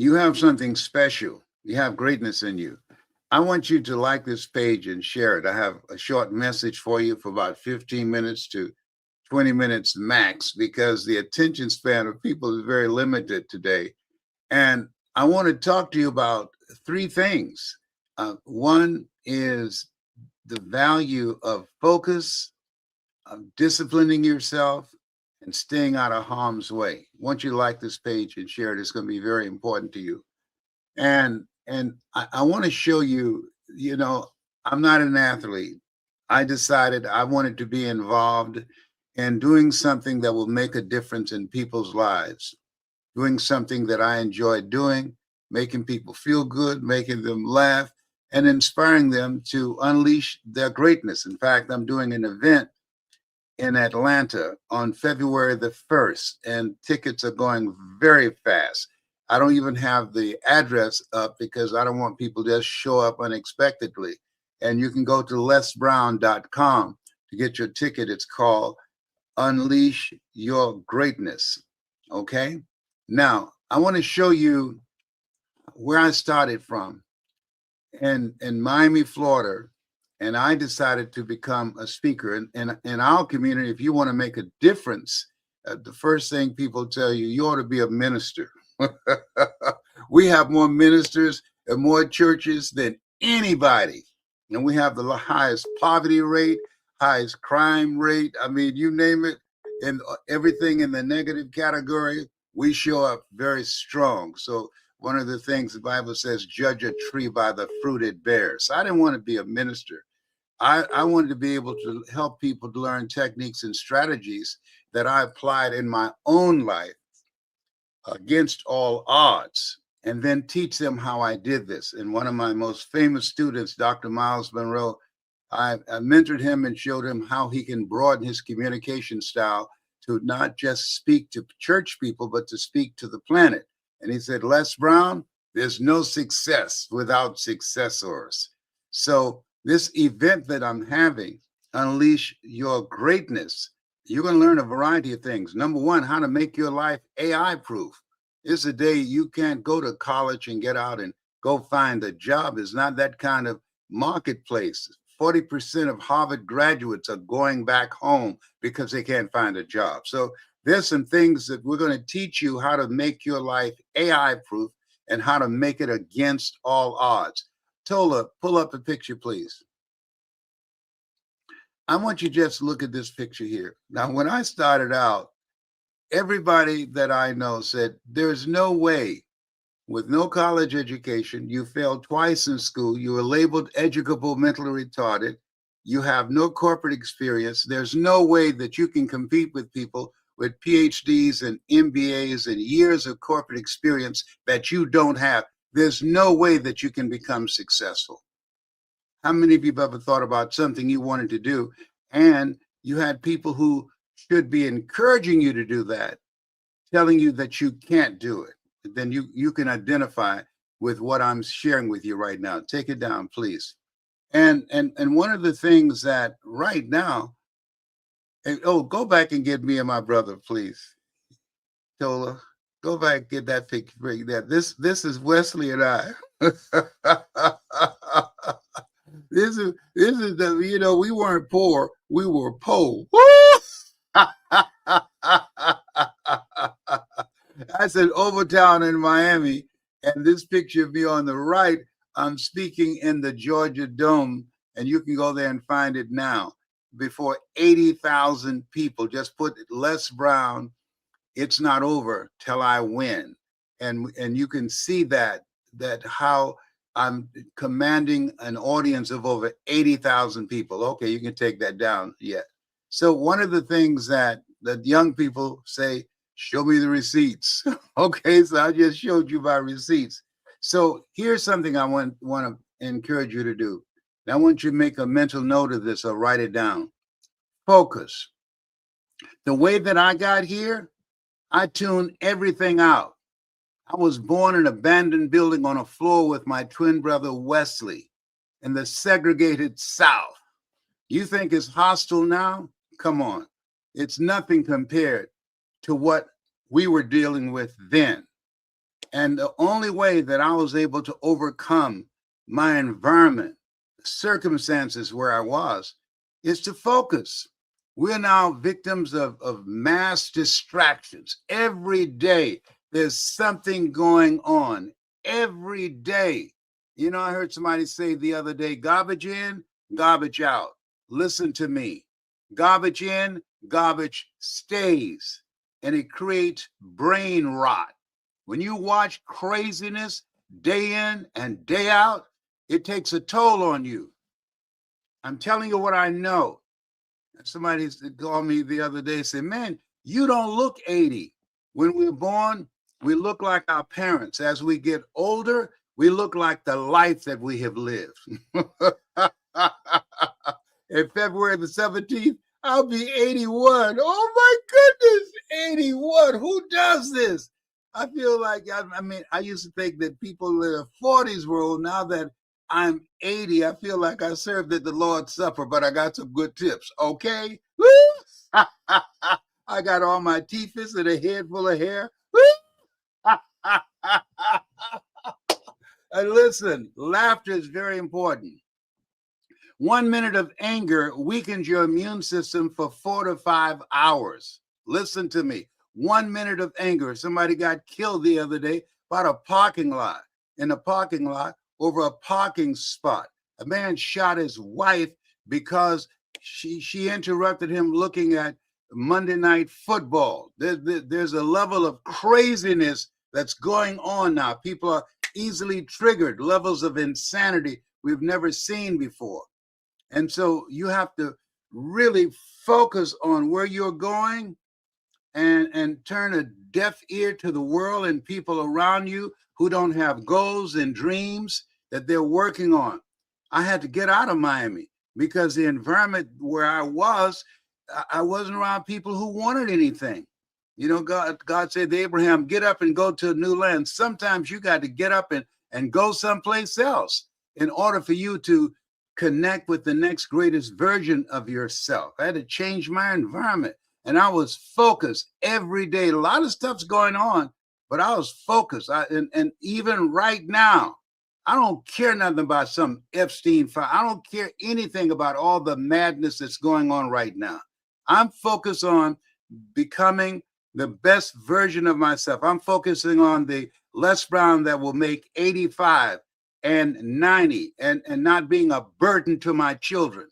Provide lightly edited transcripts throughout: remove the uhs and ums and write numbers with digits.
You have something special. You have greatness in you. I want you to like this page and share it. I have a short message for you for about 15 minutes to 20 minutes max because the attention span of people is very limited today. And I want to talk to you about three things. One is the value of focus, of disciplining yourself, and staying out of harm's way. Once you like this page and share it, it's going to be very important to you. And I want to show you, I'm not an athlete. I decided I wanted to be involved in doing something that will make a difference in people's lives, doing something that I enjoy doing, making people feel good, making them laugh, and inspiring them to unleash their greatness. In fact, I'm doing an event in Atlanta on February the 1st, and tickets are going very fast. I don't even have the address up because I don't want people to just show up unexpectedly. And you can go to lesbrown.com to get your ticket. It's called Unleash Your Greatness. Okay? Now, I want to show you where I started from in Miami, Florida, and I decided to become a speaker. In our community, if you want to make a difference, the first thing people tell you, you ought to be a minister. We have more ministers and more churches than anybody. And we have the highest poverty rate, highest crime rate. I mean, you name it, and everything in the negative category, we show up very strong. So one of the things the Bible says, judge a tree by the fruit it bears. So I didn't want to be a minister. I wanted to be able to help people to learn techniques and strategies that I applied in my own life against all odds, and then teach them how I did this. And one of my most famous students, Dr. Miles Monroe, I mentored him and showed him how he can broaden his communication style to not just speak to church people, but to speak to the planet. And he said, Les Brown, there's no success without successors. So this event that I'm having, Unleash Your Greatness, you're going to learn a variety of things. Number one, how to make your life AI proof. It's a day you can't go to college and get out and go find a job. It's not that kind of marketplace. 40% of Harvard graduates are going back home because they can't find a job. So there's some things that we're going to teach you how to make your life AI proof and how to make it against all odds. Tola, pull up a picture, please. I want you to just look at this picture here. Now, when I started out, everybody that I know said, there's no way with no college education, you failed twice in school, you were labeled educable mentally retarded, you have no corporate experience, there's no way that you can compete with people with PhDs and MBAs and years of corporate experience that you don't have. There's no way that you can become successful. How many of you have ever thought about something you wanted to do and you had people who should be encouraging you to do that, telling you that you can't do it? Then you can identify with what I'm sharing with you right now. Take it down, please. And one of the things that right now, go back and get me and my brother, please. Tola, go back and get that picture. This is Wesley and I. This is the we weren't poor, we were po. That's in Overtown in Miami. And this picture of me on the right, I'm speaking in the Georgia Dome, and you can go there and find it now. Before 80,000 people, just put Les Brown, it's not over till I win. And you can see that how I'm commanding an audience of over 80,000 people. Okay, you can take that down. Yeah. So one of the things that young people say, show me the receipts. Okay, so I just showed you my receipts. So here's something I want to encourage you to do. I want you to make a mental note of this or write it down. Focus. The way that I got here, I tuned everything out. I was born in an abandoned building on a floor with my twin brother, Wesley, in the segregated South. You think it's hostile now? Come on. It's nothing compared to what we were dealing with then. And the only way that I was able to overcome my environment, circumstances where I was, is to focus. We're now victims of mass distractions. Every day, there's something going on. Every day. You know, I heard somebody say the other day, garbage in, garbage out. Listen to me. Garbage in, garbage stays. And it creates brain rot. When you watch craziness day in and day out, it takes a toll on you. I'm telling you what I know. Somebody called me the other day and said, man, you don't look 80. When we're born, we look like our parents. As we get older, we look like the life that we have lived. In February the 17th, I'll be 81. Oh my goodness, 81. Who does this? I feel like, I mean, I used to think that people in their 40s were old. Now that I'm 80, I feel like I served at the Lord's Supper, but I got some good tips, okay? Woo! I got all my teeth and a head full of hair. Woo! And listen, laughter is very important. 1 minute of anger weakens your immune system for 4 to 5 hours. Listen to me. 1 minute of anger. Somebody got killed the other day about a parking lot. In a parking lot over a parking spot. A man shot his wife because she interrupted him looking at Monday Night Football. There's a level of craziness that's going on now. People are easily triggered, levels of insanity we've never seen before. And so you have to really focus on where you're going and turn a deaf ear to the world and people around you who don't have goals and dreams that they're working on. I had to get out of Miami because the environment where I wasn't around people who wanted anything. You know, God said to Abraham, get up and go to a new land. Sometimes you got to get up and go someplace else in order for you to connect with the next greatest version of yourself. I had to change my environment. And I was focused every day. A lot of stuff's going on, but I was focused. And even right now, I don't care nothing about some Epstein file. I don't care anything about all the madness that's going on right now. I'm focused on becoming the best version of myself. I'm focusing on the Les Brown that will make 85 and 90 and not being a burden to my children.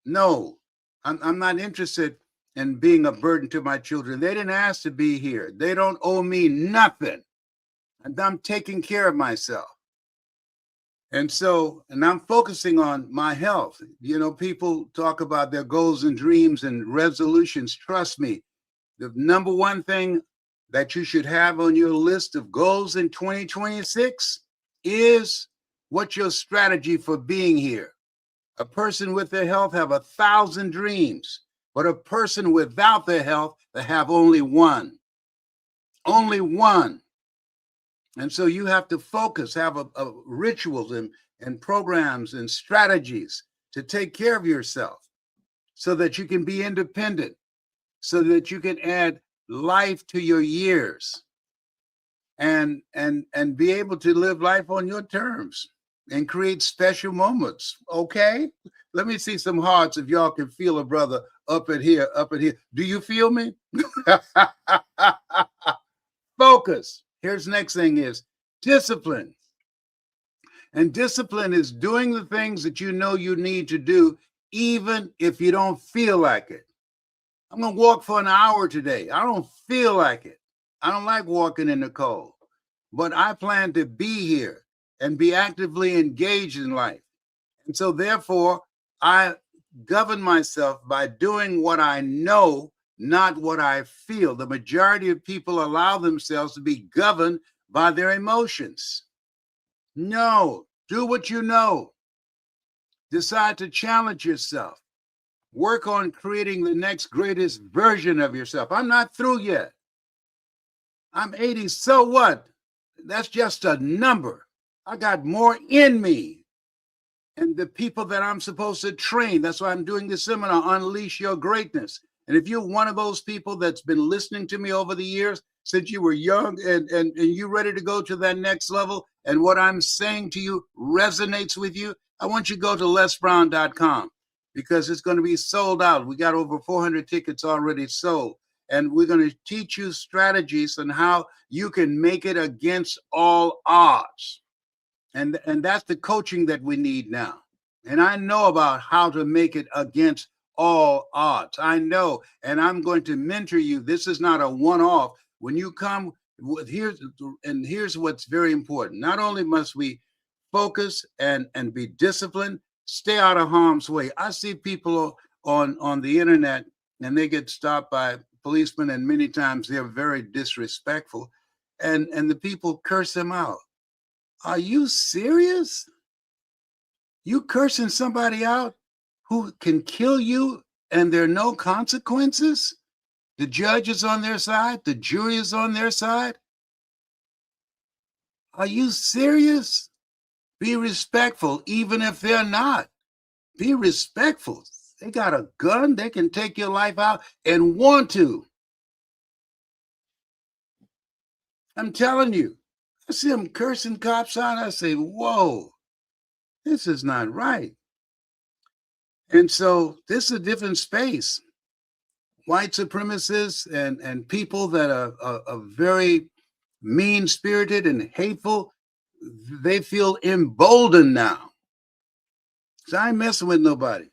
No, I'm not interested in being a burden to my children. They didn't ask to be here. They don't owe me nothing. And I'm taking care of myself. And I'm focusing on my health. You know, people talk about their goals and dreams and resolutions. Trust me, the number one thing that you should have on your list of goals in 2026 is what's your strategy for being here. A person with their health have 1,000 dreams, but a person without their health, they have only one. Only one. And so you have to focus, have a rituals and programs and strategies to take care of yourself so that you can be independent, so that you can add life to your years and be able to live life on your terms and create special moments. Okay? Let me see some hearts if y'all can feel a brother up at here, up at here. Do you feel me? Focus. Here's the next thing is discipline. And discipline is doing the things that you know you need to do, even if you don't feel like it. I'm going to walk for an hour today. I don't feel like it. I don't like walking in the cold, but I plan to be here and be actively engaged in life. And so therefore, I govern myself by doing what I know, not what I feel. The majority of people allow themselves to be governed by their emotions. No, do what you know. Decide to challenge yourself. Work on creating the next greatest version of yourself. I'm not through yet. I'm 80, so what? That's just a number. I got more in me. And the people that I'm supposed to train, that's why I'm doing this seminar, Unleash Your Greatness. And if you're one of those people that's been listening to me over the years, since you were young and you're ready to go to that next level, and what I'm saying to you resonates with you, I want you to go to lesbrown.com because it's going to be sold out. We got over 400 tickets already sold. And we're going to teach you strategies on how you can make it against all odds. And that's the coaching that we need now. And I know about how to make it against all odds. I know, and I'm going to mentor you. This is not a one-off. When you come, here's what's very important. Not only must we focus and be disciplined, stay out of harm's way. I see people on the internet and they get stopped by policemen, and many times they're very disrespectful, and the people curse them out. Are you serious? You cursing somebody out who can kill you and there are no consequences? The judge is on their side. The jury is on their side. Are you serious? Be respectful, even if they're not. Be respectful. They got a gun. They can take your life out and want to. I'm telling you. I see them cursing cops out. I say, whoa, this is not right. And so this is a different space. White supremacists and people that are very mean-spirited and hateful, they feel emboldened now. So I ain't messing with nobody.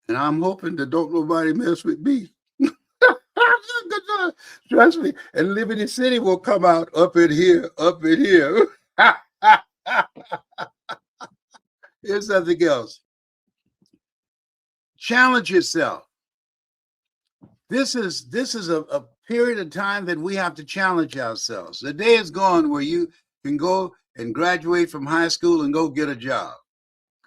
And I'm hoping that don't nobody mess with me. Trust me. And Liberty City will come out up in here, up in here. Here's something else. Challenge yourself. This is a period of time that we have to challenge ourselves. The day is gone where you can go and graduate from high school and go get a job.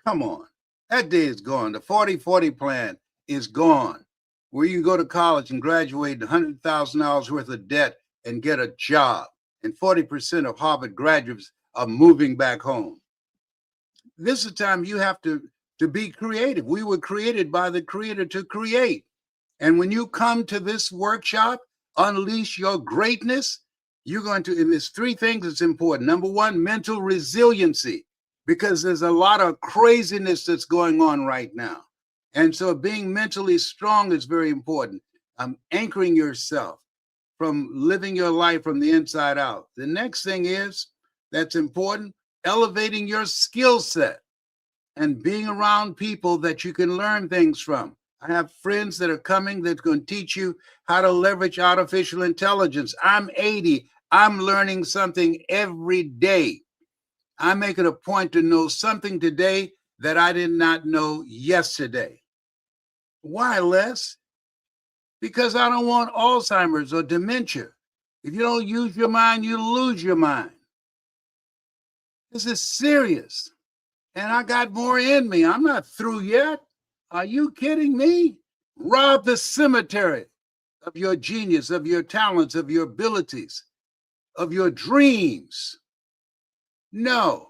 Come on. That day is gone. The 40-40 plan is gone. Where you go to college and graduate $100,000 worth of debt and get a job. And 40% of Harvard graduates are moving back home. This is a time you have to be creative. We were created by the Creator to create. And when you come to this workshop, Unleash Your Greatness, you're going to, and there's three things that's important. Number one, mental resiliency, because there's a lot of craziness that's going on right now. And so being mentally strong is very important. Anchoring yourself from living your life from the inside out. The next thing is, that's important, elevating your skill set and being around people that you can learn things from. I have friends that are coming that's going to teach you how to leverage artificial intelligence. I'm 80. I'm learning something every day. I make it a point to know something today that I did not know yesterday. Why, Les? Because I don't want Alzheimer's or dementia. If you don't use your mind, you lose your mind. This is serious. And I got more in me. I'm not through yet. Are you kidding me? Rob the cemetery of your genius, of your talents, of your abilities, of your dreams. No.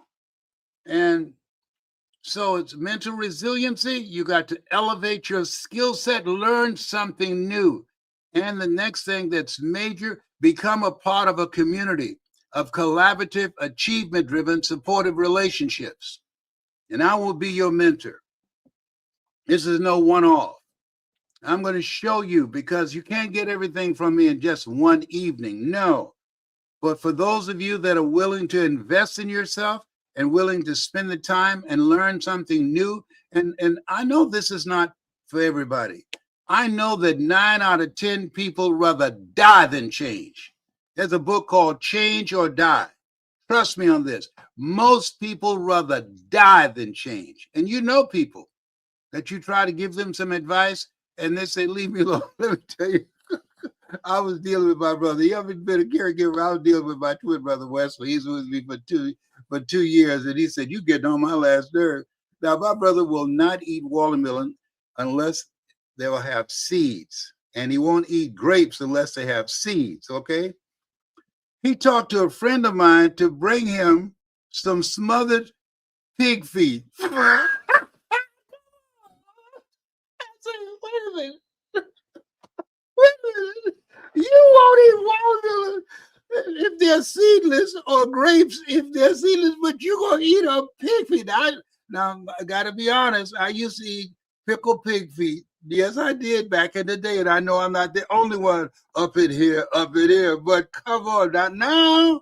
And so it's mental resiliency. You got to elevate your skill set, learn something new. And the next thing that's major, become a part of a community of collaborative, achievement-driven, supportive relationships. And I will be your mentor. This is no one-off. I'm going to show you, because you can't get everything from me in just one evening. No. But for those of you that are willing to invest in yourself and willing to spend the time and learn something new, and I know this is not for everybody. I know that 9 out of 10 people rather die than change. There's a book called Change or Die. Trust me on this. Most people rather die than change. And you know people that you try to give them some advice and they say, leave me alone. Let me tell you, I was dealing with my brother. You ever been a caregiver? I was dealing with my twin brother, Wesley. He's with me for 2 years. And he said, you getting on my last nerve. Now, my brother will not eat watermelon unless they will have seeds. And he won't eat grapes unless they have seeds, okay? He talked to a friend of mine to bring him some smothered pig feet. I said, wait a minute. You won't eat watermelon if they're seedless, or grapes if they're seedless, but you're going to eat a pig feet. Now, I got to be honest, I used to eat pickled pig feet. Yes, I did back in the day, and I know I'm not the only one up in here, but come on, now.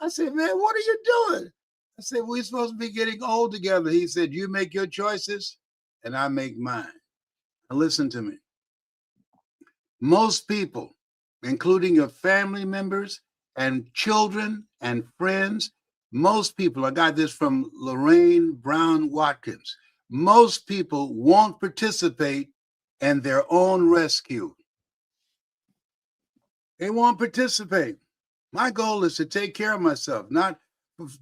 I said, man, what are you doing? I said, we're supposed to be getting old together. He said, you make your choices and I make mine. Now listen to me. Most people, including your family members and children and friends, most people, I got this from Lorraine Brown Watkins, most people won't participate in their own rescue. They won't participate. My goal is to take care of myself, not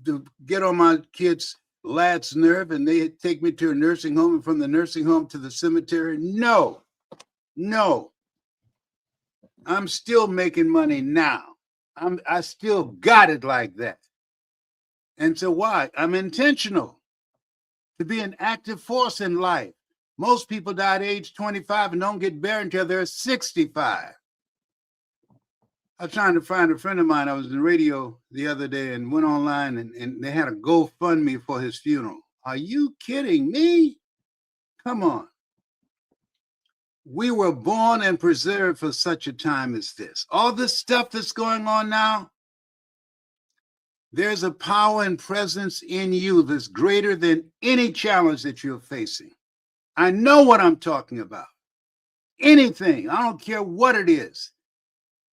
to get on my kids' lad's nerve and they take me to a nursing home and from the nursing home to the cemetery. No. I'm still making money now. I still got it like that. And so why? I'm intentional to be an active force in life. Most people die at age 25 and don't get buried until they're 65. I was trying to find a friend of mine. I was in the radio the other day and went online and they had a GoFundMe for his funeral. Are you kidding me? Come on. We were born and preserved for such a time as this. All this stuff that's going on now, there's a power and presence in you that's greater than any challenge that you're facing. I know what I'm talking about. Anything, I don't care what it is.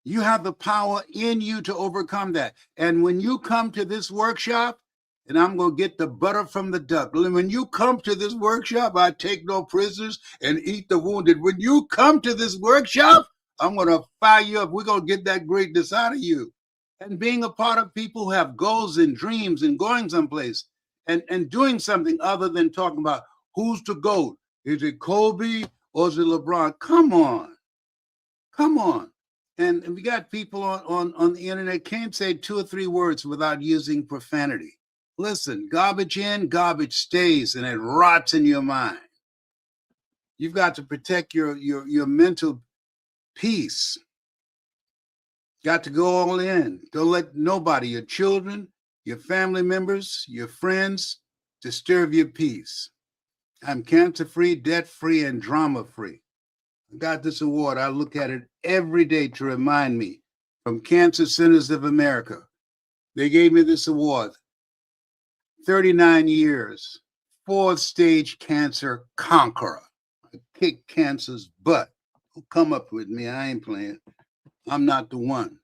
You have the power in you to overcome that. And when you come to this workshop, and I'm going to get the butter from the duck. When you come to this workshop, I take no prisoners and eat the wounded. When you come to this workshop, I'm going to fire you up. We're going to get that greatness out of you. And being a part of people who have goals and dreams and going someplace and doing something other than talking about who's the GOAT. Is it Kobe or is it LeBron? Come on. And we got people on the internet can't say 2 or 3 words without using profanity. Listen, garbage in, garbage stays, and it rots in your mind. You've got to protect your mental peace. Got to go all in. Don't let nobody, your children, your family members, your friends, disturb your peace. I'm cancer-free, debt-free, and drama-free. I got this award. I look at it every day to remind me from Cancer Centers of America. They gave me this award. 39 years, 4th-stage cancer conqueror. I kick cancer's butt. Don't come up with me. I ain't playing. I'm not the one.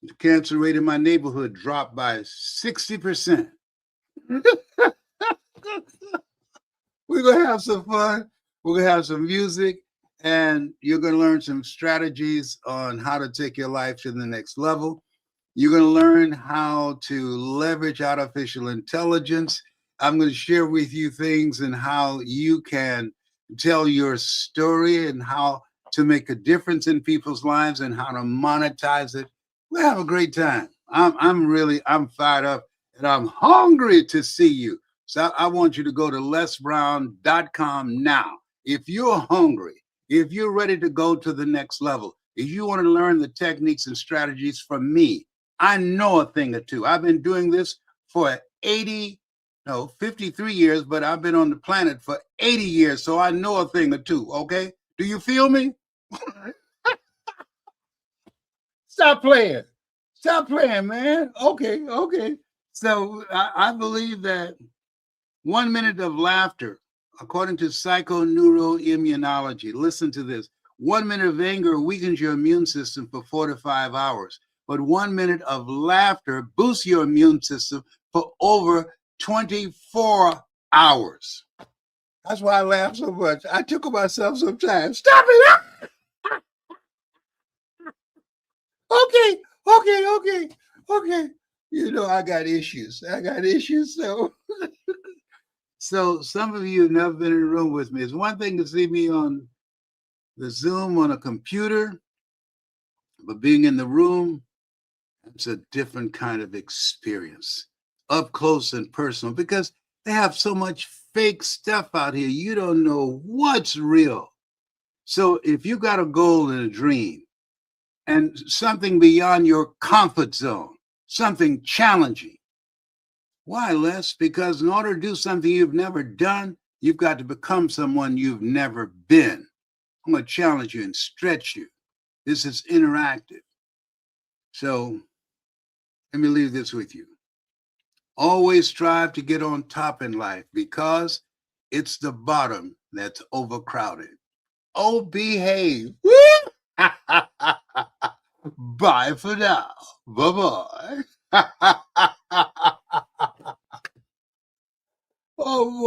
The cancer rate in my neighborhood dropped by 60%. We're going to have some fun. We're going to have some music. And you're going to learn some strategies on how to take your life to the next level. You're going to learn how to leverage artificial intelligence. I'm going to share with you things and how you can tell your story and how to make a difference in people's lives and how to monetize it. We'll have a great time. I'm fired up and I'm hungry to see you. So I want you to go to lesbrown.com now. If you're hungry, if you're ready to go to the next level, if you want to learn the techniques and strategies from me, I know a thing or two. I've been doing this for 53 years, but I've been on the planet for 80 years, so I know a thing or two, okay? Do you feel me? Stop playing. Stop playing, man. Okay. So I believe that 1 minute of laughter, according to psychoneuroimmunology, listen to this. 1 minute of anger weakens your immune system for 4 to 5 hours. But 1 minute of laughter boosts your immune system for over 24 hours. That's why I laugh so much. I tickle myself sometimes. Stop it! Okay. You know, I got issues. So so some of you have never been in a room with me. It's one thing to see me on the Zoom on a computer, but being in the room, it's a different kind of experience, up close and personal, because they have so much fake stuff out here. You don't know what's real. So if you got a goal and a dream and something beyond your comfort zone, something challenging, why, Les? Because in order to do something you've never done, you've got to become someone you've never been. I'm going to challenge you and stretch you. This is interactive. So let me leave this with you. Always strive to get on top in life because it's the bottom that's overcrowded. Oh, behave. Bye for now. Bye bye.